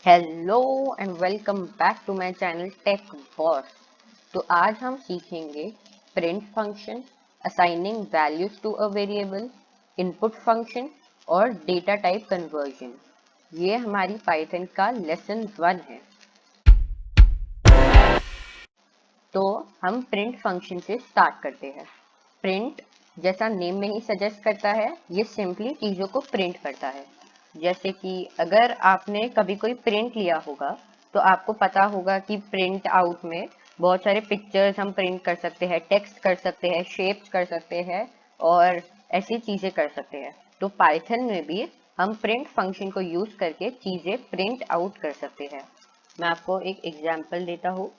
Hello and welcome back to my channel tech boss. तो आज हम सीखेंगे print function, assigning values to a variable, input function और data type conversion. ये हमारी पाइथन का लेसन 1 है। तो हम प्रिंट फंक्शन से स्टार्ट करते हैं। प्रिंट जैसा नेम में ही सजेस्ट करता है, ये सिंपली चीज़ों को प्रिंट करता है। जैसे कि अगर आपने कभी कोई प्रिंट लिया होगा तो आपको पता होगा कि प्रिंट आउट में बहुत सारे पिक्चर्स हम प्रिंट कर सकते हैं, टेक्स्ट कर सकते हैं, शेप्स कर सकते हैं और ऐसी चीज़ें कर सकते हैं। तो पाइथन में भी हम प्रिंट फंक्शन को यूज़ करके चीज़ें प्रिंट आउट कर सकते हैं। मैं आपको एक एग्जाम्पल देता हूँ।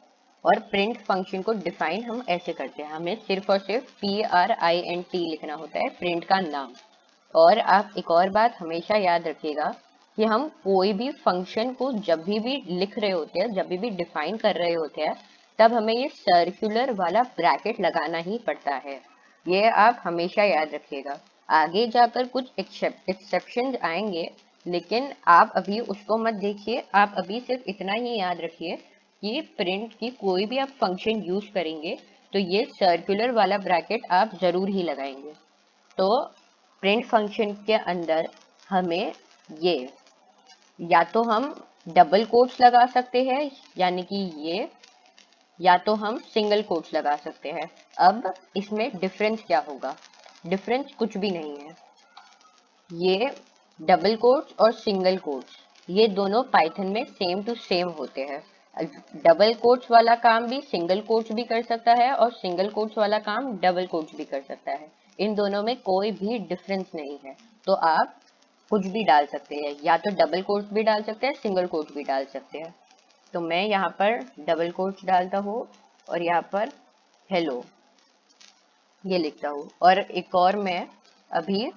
और प्रिंट फंक्शन को डिफाइन हम ऐसे करते हैं, हमें सिर्फ और सिर्फ PRINT लिखना होता है, प्रिंट का नाम। और आप एक और बात हमेशा याद रखिएगा कि हम कोई भी फंक्शन को जब भी लिख रहे होते हैं, जब भी डिफाइन कर रहे होते हैं, तब हमें ये सर्कुलर वाला ब्रैकेट लगाना ही पड़ता है। ये आप हमेशा याद रखिएगा। आगे जाकर कुछ एक्सेप्शन आएंगे, लेकिन आप अभी उसको मत देखिए। आप अभी सिर्फ इतना ही याद रखिए कि प्रिंट की कोई भी आप फंक्शन यूज करेंगे तो ये सर्कुलर वाला ब्रैकेट आप जरूर ही लगाएंगे। तो प्रिंट फंक्शन के अंदर हमें ये या तो हम डबल कोट्स लगा सकते हैं, यानी कि ये, या तो हम सिंगल कोट्स लगा सकते हैं। अब इसमें डिफरेंस क्या होगा? डिफरेंस कुछ भी नहीं है। ये डबल कोट्स और सिंगल कोट्स, ये दोनों पाइथन में सेम टू सेम होते हैं। डबल कोट्स वाला काम भी सिंगल कोट्स भी कर सकता है और सिंगल कोट्स वाला काम डबल कोट्स भी कर सकता है। इन दोनों में कोई भी डिफरेंस नहीं है। तो आप कुछ भी डाल सकते हैं, या तो डबल कोट्स भी डाल सकते हैं, सिंगल कोट्स भी डाल सकते हैं। तो मैं यहाँ पर डबल कोट्स डालता हूँ और यहाँ पर हेलो ये लिखता हूँ। और एक और मैं अभी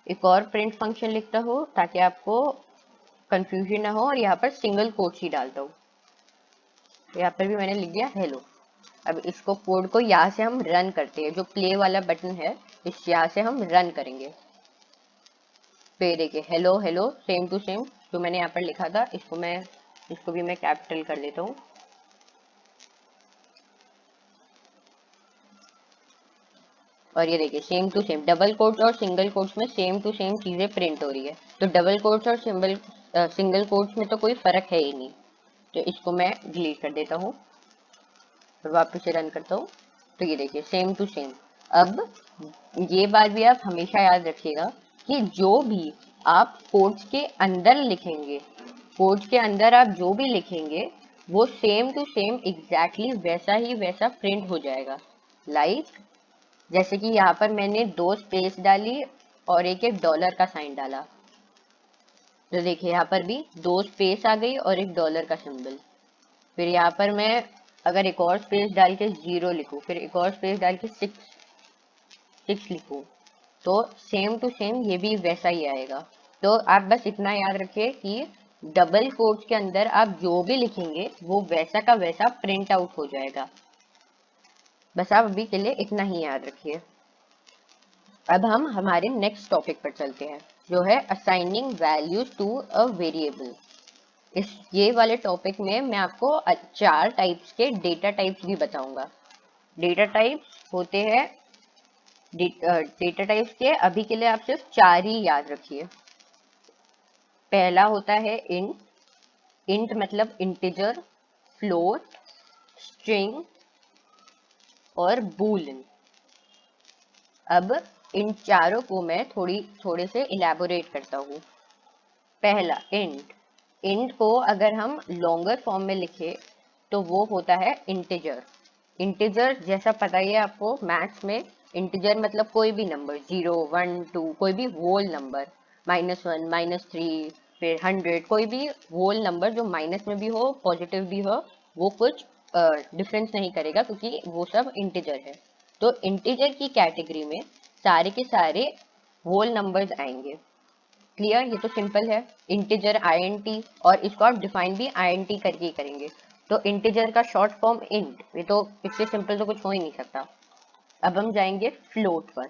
एक और प्रिंट फंक्शन लिखता हूँ ताकि आपको कंफ्यूजन ना हो, और यहाँ पर सिंगल कोट्स ही डालता हूँ। यहाँ पर भी मैंने लिख दिया हेलो। अब इसको कोड को यहाँ से हम रन करते हैं, जो प्ले वाला बटन है इस यहाँ से हम रन करेंगे। तो ये देखिए hello hello same to same जो मैंने यहाँ पर लिखा था, इसको भी मैं कैपिटल कर लेता हूँ। और ये देखिए same to same double quotes और सिंगल कोट्स में सेम टू सेम चीजें प्रिंट हो रही है। तो डबल कोट्स और सिंगल कोट्स में तो कोई फर्क है ही नहीं। तो इसको मैं डिलीट कर देता हूँ और वापस से रन करता हूँ। तो ये देखिए सेम टू सेम। अब ये बात भी आप हमेशा याद रखिएगा कि जो भी आप कोड्स के अंदर लिखेंगे, कोड्स के अंदर आप जो भी लिखेंगे वो सेम टू सेम एग्जैक्टली वैसा ही वैसा प्रिंट हो जाएगा। लाइक जैसे कि यहाँ पर मैंने 2 स्पेस डाली और एक डॉलर का साइन डाला, तो देखिए यहाँ पर भी 2 स्पेस आ गई और एक डॉलर का सिंबल। फिर यहाँ पर मैं अगर एक और स्पेस डाल के 0 लिखूं, फिर एक और स्पेस डाल के 6 लिखूं, तो सेम टू सेम ये भी वैसा ही आएगा। तो आप बस इतना याद रखिए कि डबल कोट्स के अंदर आप जो भी लिखेंगे वो वैसा का वैसा प्रिंट आउट हो जाएगा। बस आप अभी के लिए इतना ही याद रखिए। अब हम हमारे नेक्स्ट टॉपिक पर चलते हैं, जो है assigning values to a variable. ये वाले टॉपिक में मैं आपको 4 टाइप्स के डेटा टाइप्स भी बताऊंगा। डेटा टाइप्स होते हैं, डेटा टाइप्स के अभी के लिए आप सिर्फ 4 ही याद रखिए। पहला होता है इंट। इंट मतलब इंटीजर, फ्लोट, स्ट्रिंग और बूलियन। अब इन चारों को मैं थोड़े से इलेबोरेट करता हूँ। पहला इंट। इंट को अगर हम लॉन्गर फॉर्म में लिखे तो वो होता है इंटीजर। इंटीजर जैसा पता ही है आपको, मैथ्स में इंटीजर मतलब कोई भी नंबर, 0 1 2, कोई भी होल नंबर, -1 -3 फिर 100, कोई भी होल नंबर जो माइनस में भी हो पॉजिटिव भी हो, वो कुछ डिफरेंस नहीं करेगा क्योंकि वो सब इंटीजर है। तो इंटीजर की कैटेगरी में सारे के सारे होल नंबर्स आएंगे। क्लियर? ये तो सिंपल है, इंटीजर INT, और इसको आप डिफाइन भी INT करके ही करेंगे। तो इंटीजर का शॉर्ट फॉर्म इंट, ये तो इससे सिंपल तो कुछ हो ही नहीं सकता। अब हम जाएंगे फ्लोट पर।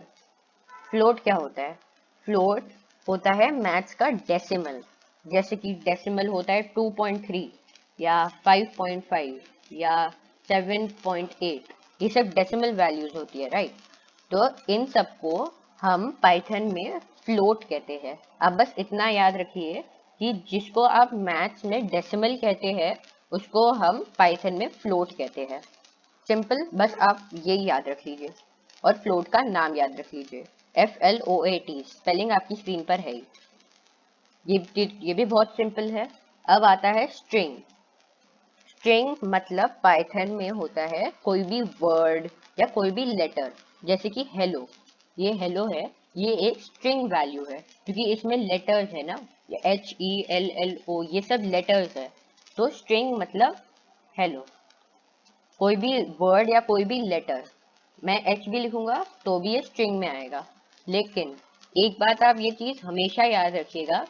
फ्लोट क्या होता है? फ्लोट होता है मैथ्स का डेसिमल। जैसे कि डेसिमल होता है 2.3 या 5.5 या 7.8, ये सब डेसिमल वैल्यूज होती है, राइट। तो इन सबको हम पाइथन में फ्लोट कहते हैं। आप बस इतना याद रखिए कि जिसको आप मैथ्स में डेसिमल कहते हैं उसको हम पाइथन में फ्लोट कहते हैं। सिंपल, बस आप यही याद रख लीजिए और फ्लोट का नाम याद रख लीजिए, FLOAT। स्पेलिंग आपकी स्क्रीन पर है ही। ये भी बहुत सिंपल है। अब आता है स्ट्रिंग। स्ट्रिंग मतलब पाइथन में होता है कोई भी वर्ड या कोई भी लेटर, जैसे कि हेलो। ये हेलो है, ये एक स्ट्रिंग वैल्यू है क्योंकि इसमें लेटर्स है ना, ये HELLO, ये सब लेटर्स है। तो स्ट्रिंग मतलब हेलो, कोई भी वर्ड या कोई भी लेटर। मैं H भी लिखूंगा तो भी ये स्ट्रिंग में आएगा। लेकिन एक बात आप ये चीज हमेशा याद रखिएगा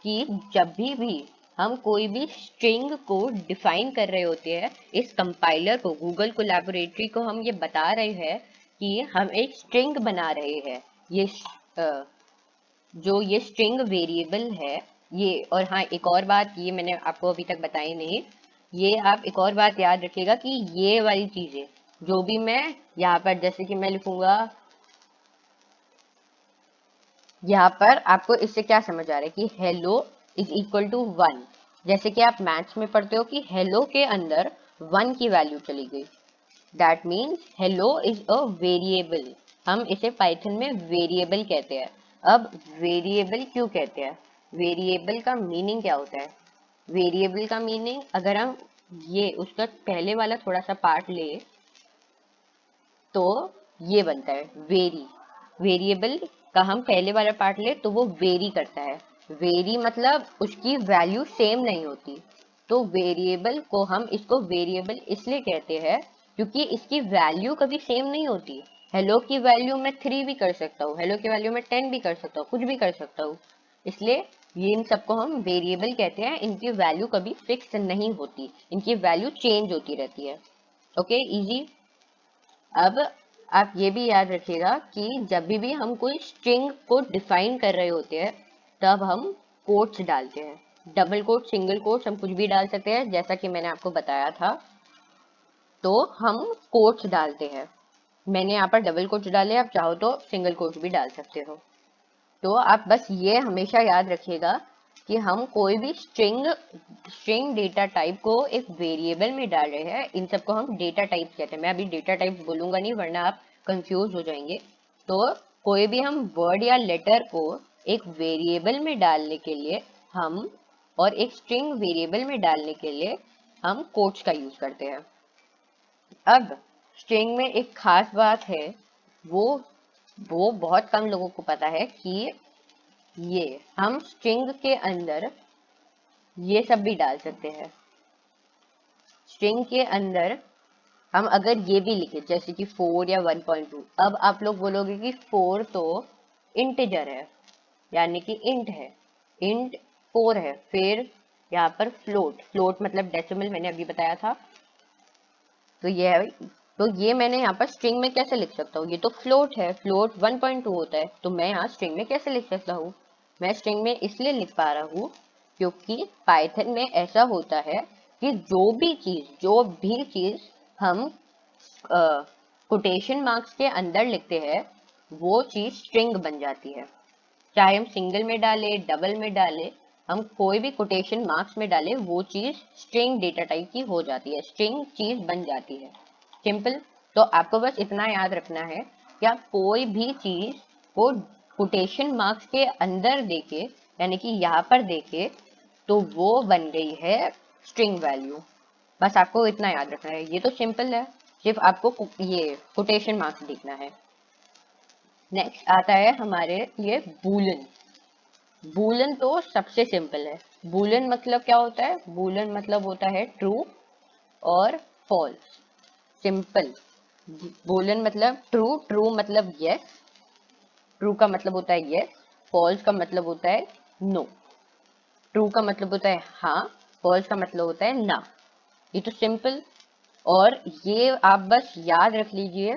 कि जब भी हम कोई भी स्ट्रिंग को डिफाइन कर रहे होते हैं, इस कंपाइलर को, गूगल कोलैबोरेटरी को हम ये बता रहे हैं कि हम एक स्ट्रिंग बना रहे हैं। ये जो ये स्ट्रिंग वेरिएबल है ये। और हाँ, एक और बात ये मैंने आपको अभी तक बताई नहीं, ये आप एक और बात याद रखिएगा कि ये वाली चीजें जो भी मैं यहाँ पर, जैसे कि मैं लिखूंगा यहाँ पर, आपको इससे क्या समझ आ रहा है कि हेलो इज इक्वल टू 1। जैसे कि आप मैथ्स में पढ़ते हो कि हेलो के अंदर 1 की वैल्यू चली गई, that means hello is a variable. हम इसे पाइथन में वेरिएबल कहते हैं। अब वेरिएबल क्यों कहते हैं? वेरिएबल का मीनिंग क्या होता है? वेरिएबल का मीनिंग, अगर हम ये उसका पहले वाला थोड़ा सा पार्ट ले तो ये बनता है वेरी। वेरिएबल का हम पहले वाला पार्ट ले तो वो वेरी करता है। वेरी मतलब उसकी वैल्यू सेम नहीं होती। तो वेरिएबल को हम इसको वेरिएबल इसलिए कहते हैं क्योंकि इसकी वैल्यू कभी सेम नहीं होती। हेलो की वैल्यू मैं 3 भी कर सकता हूँ, हेलो की वैल्यू मैं 10 भी कर सकता हूँ, कुछ भी कर सकता हूँ। इसलिए ये इन सबको हम वेरिएबल कहते हैं। इनकी वैल्यू कभी फिक्स नहीं होती, इनकी वैल्यू चेंज होती रहती है। Okay, easy. अब आप ये भी याद रखिएगा कि जब भी हम कोई स्ट्रिंग को डिफाइन कर रहे होते हैं तब हम कोट्स डालते हैं। डबल कोट, सिंगल कोट्स, हम कुछ भी डाल सकते हैं, जैसा कि मैंने आपको बताया था। तो हम कोट्स डालते हैं। मैंने यहाँ पर डबल कोट्स डाले, आप चाहो तो सिंगल कोट्स भी डाल सकते हो। तो आप बस ये हमेशा याद रखिएगा कि हम कोई भी स्ट्रिंग डेटा टाइप को एक वेरिएबल में डाल रहे हैं। इन सबको हम डेटा टाइप कहते हैं। मैं अभी डेटा टाइप बोलूंगा नहीं वरना आप कंफ्यूज हो जाएंगे। तो कोई भी हम वर्ड या लेटर को एक वेरिएबल में डालने के लिए हम, और एक स्ट्रिंग वेरिएबल में डालने के लिए हम कोट्स का यूज करते हैं। अब स्ट्रिंग में एक खास बात है, वो वो बहुत कम लोगों को पता है कि ये हम स्ट्रिंग के अंदर ये सब भी डाल सकते हैं। स्ट्रिंग के अंदर हम अगर ये भी लिखे जैसे कि 4 या 1.2, अब आप लोग बोलोगे कि 4 तो इंटीजर है, यानी कि इंट है, इंट 4 है। फिर यहाँ पर फ्लोट, फ्लोट मतलब डेसिमल, मैंने अभी बताया था। तो ये है, तो ये मैंने यहाँ पर स्ट्रिंग में कैसे लिख सकता हूँ? ये तो फ्लोट है, फ्लोट 1.2 होता है, तो मैं यहाँ स्ट्रिंग में कैसे लिख सकता हूँ? मैं स्ट्रिंग में इसलिए लिख पा रहा हूँ क्योंकि पाइथन में ऐसा होता है कि जो भी चीज हम कोटेशन मार्क्स के अंदर लिखते हैं वो चीज स्ट्रिंग बन जाती है। चाहे हम सिंगल में डाले, डबल में डाले, हम कोई भी कोटेशन मार्क्स में डाले, वो चीज स्ट्रिंग डेटा टाइप की हो जाती है, स्ट्रिंग चीज बन जाती है। सिंपल। तो आपको बस इतना याद रखना है कि आप कोई भी चीज को कोटेशन मार्क्स के अंदर देके, यानी कि यहाँ पर देखे, तो वो बन गई है स्ट्रिंग वैल्यू। बस आपको इतना याद रखना है। ये तो सिंपल है, सिर्फ आपको ये कोटेशन मार्क्स देखना है। नेक्स्ट आता है हमारे लिए बूलन। बूलन तो सबसे सिंपल है। बूलन मतलब क्या होता है? बूलन मतलब होता है ट्रू और फॉल्स। सिंपल। बूलन मतलब ट्रू, ट्रू मतलब यस, ट्रू का मतलब होता है यस, फॉल्स का मतलब होता है नो। ट्रू का मतलब होता है हाँ, फॉल्स का मतलब होता है ना। ये तो सिंपल। और ये आप बस याद रख लीजिए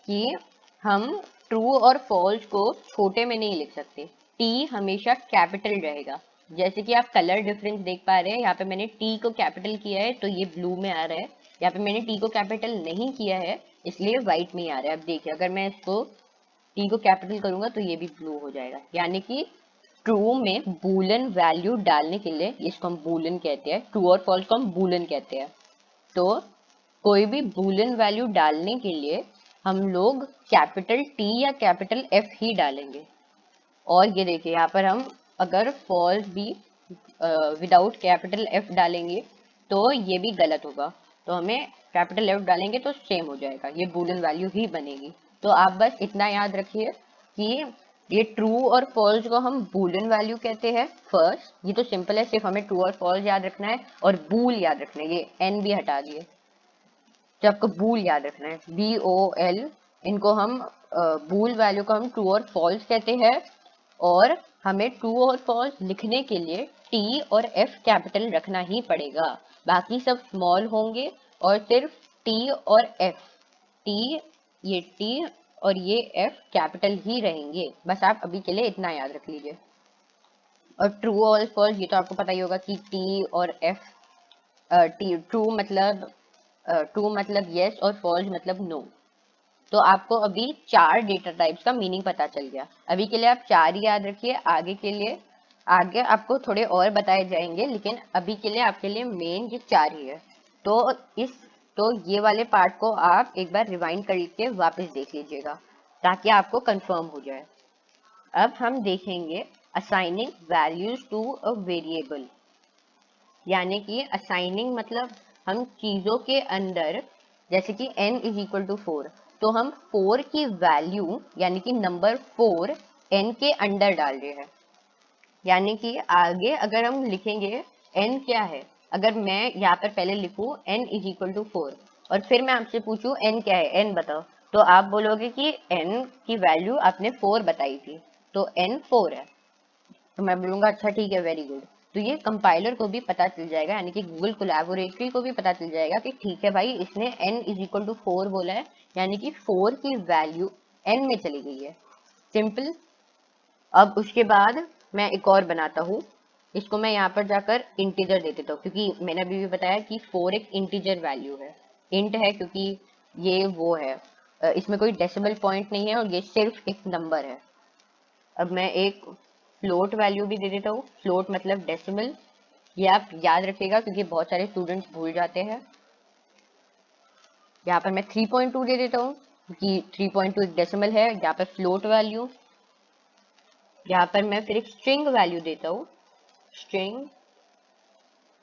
कि हम ट्रू और फॉल्स को छोटे में नहीं लिख सकते। टी हमेशा कैपिटल रहेगा, जैसे कि आप कलर डिफरेंस देख पा रहे हैं, यहाँ पे मैंने टी को कैपिटल किया है तो ये ब्लू में आ रहा है, यहाँ पे मैंने टी को कैपिटल नहीं किया है इसलिए व्हाइट में ही आ रहा है। अब देखिए अगर मैं इसको टी को कैपिटल करूंगा तो ये भी ब्लू हो जाएगा। यानी कि ट्रू में बूलियन वैल्यू डालने के लिए, इसको हम बूलियन कहते हैं, ट्रू और फॉल्स को हम बूलियन कहते हैं, तो कोई भी बूलियन वैल्यू डालने के लिए हम लोग कैपिटल टी या कैपिटल एफ ही डालेंगे। और ये देखिए यहाँ पर हम अगर फॉल्स भी विदाउट कैपिटल एफ डालेंगे तो ये भी गलत होगा, तो हमें कैपिटल एफ डालेंगे तो सेम हो जाएगा, ये बूलियन वैल्यू ही बनेगी। तो आप बस इतना याद रखिए कि ये ट्रू और फॉल्स को हम बूलियन वैल्यू कहते हैं फर्स्ट, ये तो सिंपल है, सिर्फ हमें ट्रू और फॉल्स याद रखना है और बूल याद रखना है, ये एन भी हटा दिए, तो आपको बूल याद रखना है, BOL। इनको हम बूल वैल्यू को हम ट्रू और फॉल्स कहते हैं, और हमें ट्रू और फॉल्स लिखने के लिए टी और एफ कैपिटल रखना ही पड़ेगा, बाकी सब स्मॉल होंगे और सिर्फ टी और एफ, टी, ये टी और ये एफ कैपिटल ही रहेंगे। बस आप अभी के लिए इतना याद रख लीजिए। और ट्रू और फॉल्स ये तो आपको पता ही होगा कि टी और एफ, टी ट्रू मतलब यस और फॉल्स मतलब नो। तो आपको अभी 4 डेटा टाइप्स का मीनिंग पता चल गया। अभी के लिए आप 4 ही याद रखिए, आगे के लिए आगे आपको थोड़े और बताए जाएंगे, लेकिन अभी के लिए आपके लिए मेन ये 4 ही है। तो इस तो ये वाले पार्ट को आप एक बार रिवाइंड करके वापस देख लीजिएगा ताकि आपको कंफर्म हो जाए। अब हम देखेंगे assigning values to a variable, यानी कि असाइनिंग मतलब हम चीजों के अंदर, जैसे कि n इज इक्वल टू 4, तो हम 4 की वैल्यू यानी कि नंबर 4 n के अंदर डाल रहे हैं। यानी कि आगे अगर हम लिखेंगे n क्या है, अगर मैं यहाँ पर पहले लिखूं n इज इक्वल टू 4 और फिर मैं आपसे पूछूं n क्या है, n बताओ, तो आप बोलोगे कि n की वैल्यू आपने 4 बताई थी, तो n 4 है, तो मैं बोलूंगा अच्छा ठीक है, वेरी गुड। तो ये कंपाइलर को भी पता चल जाएगा, यानी कि गूगल कोलैबोरेटरी को भी पता चल जाएगा कि ठीक है भाई, इसने n इज इक्वल टू 4 बोला है, यानी कि 4 की वैल्यू n में चली गई है। सिंपल। अब उसके बाद मैं एक और बनाता हूँ, इसको मैं यहाँ पर जाकर इंटीजर दे देता हूँ, क्योंकि मैंने अभी भी बताया कि 4 एक इंटीजर वैल्यू है, इंट है क्योंकि ये वो है, इसमें कोई डेसिमल पॉइंट नहीं है और ये सिर्फ एक नंबर है। अब मैं एक फ्लोट वैल्यू भी दे देता हूँ, फ्लोट मतलब डेसिमल, ये आप याद रखिएगा क्योंकि बहुत सारे स्टूडेंट्स भूल जाते हैं। यहाँ पर मैं 3.2 दे देता हूँ क्योंकि 3.2 एक डेसिमल है, यहाँ पर फ्लोट वैल्यू। यहाँ पर मैं फिर एक स्ट्रिंग वैल्यू देता हूँ, स्ट्रिंग,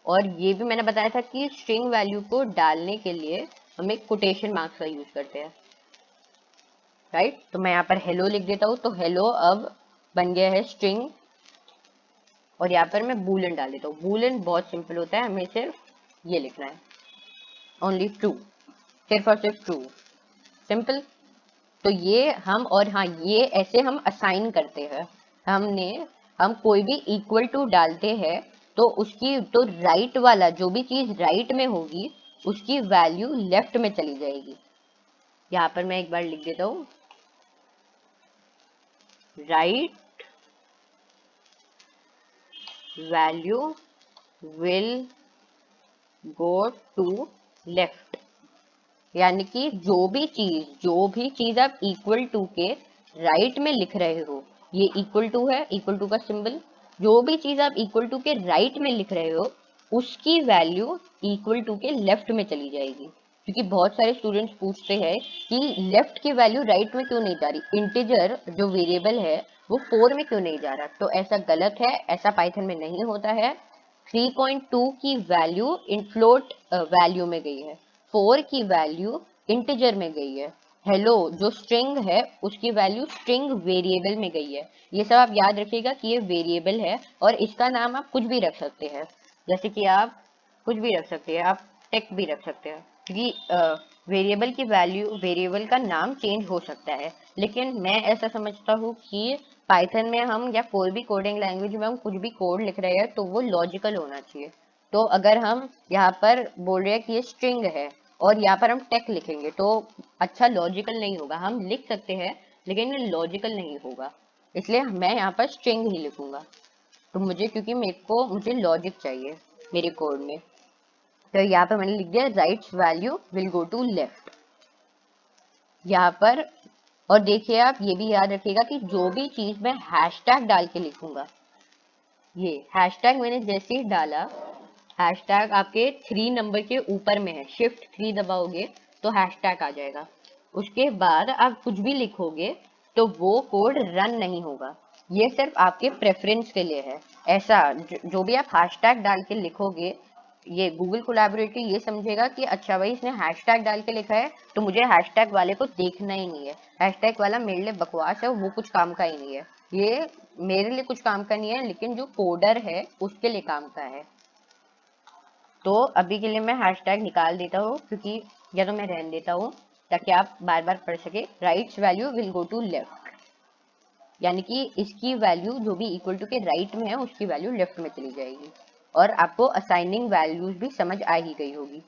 और ये भी मैंने बताया था कि स्ट्रिंग वैल्यू को डालने के लिए हम एक कोटेशन मार्क्स का यूज करते हैं, राइट। तो मैं यहाँ पर हेलो लिख देता हूँ, तो हेलो अब बन गया है स्ट्रिंग, और यहाँ पर मैं बूलियन डाल देता हूँ। बूलियन बहुत सिंपल होता है, हमें सिर्फ ये लिखना है, ओनली ट्रू, सिर्फ और सिर्फ ट्रू, सिंपल। तो ये हम, और हाँ ये ऐसे हम असाइन करते हैं, हम कोई भी इक्वल टू डालते हैं तो उसकी तो राइट वाला जो भी चीज राइट में होगी उसकी वैल्यू लेफ्ट में चली जाएगी। यहाँ पर मैं एक बार लिख देता हूँ, right value will go to left, यानी कि जो भी चीज आप इक्वल टू के राइट में लिख रहे हो, ये इक्वल टू है, इक्वल टू का सिंबल, जो भी चीज आप इक्वल टू के राइट में लिख रहे हो उसकी वैल्यू इक्वल टू के लेफ्ट में चली जाएगी। क्योंकि बहुत सारे स्टूडेंट्स पूछते हैं कि लेफ्ट की वैल्यू राइट में क्यों नहीं जा रही, इंटीजर जो वेरिएबल है वो 4 में क्यों नहीं जा रहा, तो ऐसा गलत है, ऐसा पाइथन में नहीं होता है। 3.2 की वैल्यू इन फ्लोट वैल्यू में गई है, 4 की वैल्यू इंटीजर में गई है, हेलो जो स्ट्रिंग है उसकी वैल्यू स्ट्रिंग वेरिएबल में गई है। ये सब आप याद रखिएगा कि ये वेरिएबल है और इसका नाम आप कुछ भी रख सकते हैं, जैसे कि आप कुछ भी रख सकते हैं, आप टेक भी रख सकते हैं, क्योंकि वेरिएबल की वैल्यू, वेरिएबल का नाम चेंज हो सकता है। लेकिन मैं ऐसा समझता हूँ कि पाइथन में हम या कोई भी कोडिंग लैंग्वेज में हम कुछ भी कोड लिख रहे हैं तो वो लॉजिकल होना चाहिए। तो अगर हम यहाँ पर बोल रहे हैं कि ये स्ट्रिंग है और यहाँ पर हम टेक लिखेंगे तो अच्छा लॉजिकल नहीं होगा, हम लिख सकते हैं लेकिन ये लॉजिकल नहीं होगा, इसलिए मैं यहाँ पर स्ट्रिंग ही लिखूंगा। तो क्योंकि मुझे लॉजिक चाहिए मेरे कोड में, तो यहाँ पर मैंने लिख दिया rights value will go to left यहाँ पर। और देखिए आप ये भी याद रखिएगा कि जो भी चीज मैं हैशटैग डाल के लिखूंगा, ये हैशटैग मैंने जैसे ही डाला, हैशटैग आपके 3 नंबर के ऊपर में है, शिफ्ट 3 दबाओगे तो हैशटैग आ जाएगा। उसके बाद आप कुछ भी लिखोगे तो वो कोड रन नहीं होगा। ये सिर्फ आपके प्रेफरेंस के लिए है। ऐसा जो भी आप हैशटैग डाल के लिखोगे, ये गूगल कोलैबोरेटर ये समझेगा कि अच्छा भाई इसने हैशटैग डाल के लिखा है तो मुझे हैशटैग वाले को देखना ही नहीं है, हैशटैग वाला मेरे लिए बकवास है, वो कुछ काम का ही नहीं है, ये मेरे लिए कुछ काम का नहीं है, लेकिन जो कोडर है उसके लिए काम का है। तो अभी के लिए मैं हैशटैग निकाल देता हूँ, क्योंकि या तो मैं रहने देता हूँ ताकि आप बार बार पढ़ सके। Rights value will go to left, यानी कि इसकी वैल्यू जो भी इक्वल टू के राइट में है उसकी वैल्यू लेफ्ट में चली जाएगी। और आपको असाइनिंग वैल्यूज भी समझ आ ही गई होगी।